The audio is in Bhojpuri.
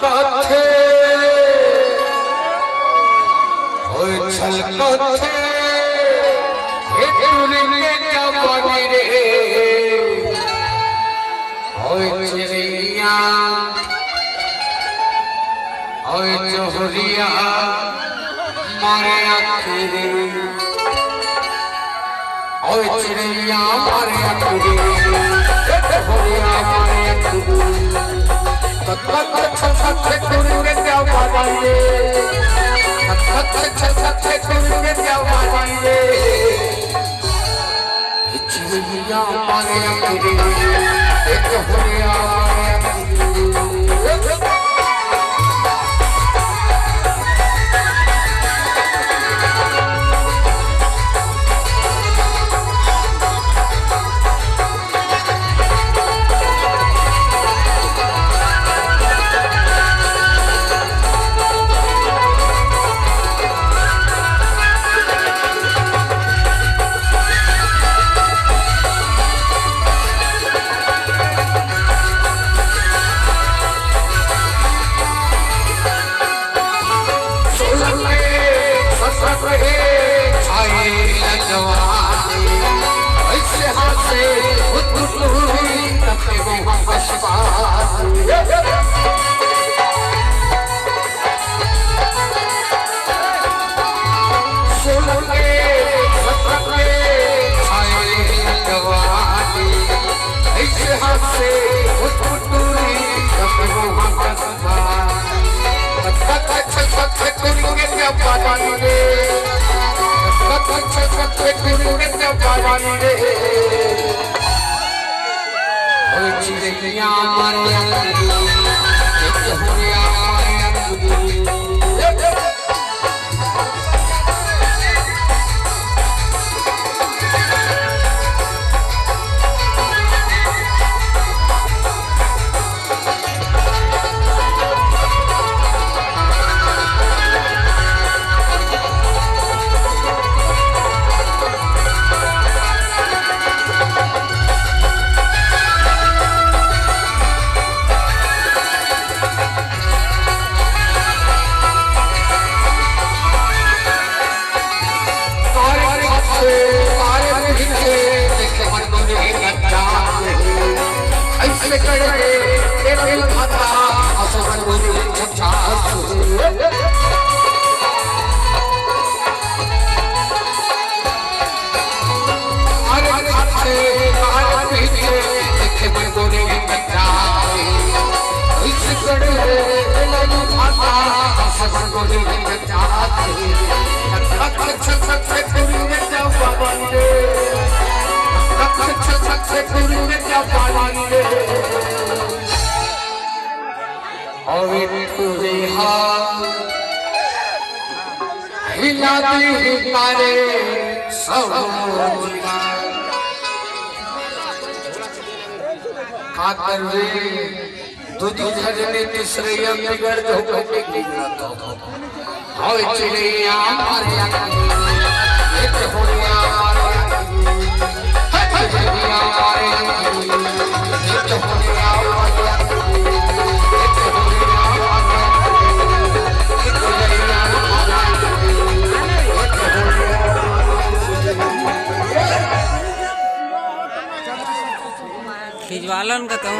কাছে ওই ছলকছে হে তুলিকে জবানি রে ওই চিড়িয়া ওই জোহরিয়া মারে আখরে ওই চিড়িয়া মারে আখরে জোহরিয়া মারে আখরে छे तुरंगे क्या बाबाइए छे तुरंगे क्या बाबाइए चिड़िया मारे अकेले एक होरिया चिड़िया मारे तारे खातर दूध झरने तीसरे बिगड़ दो चिड़िया मारे एक होरिया चिड़िया मारे एक होरिया खिजवालन का तो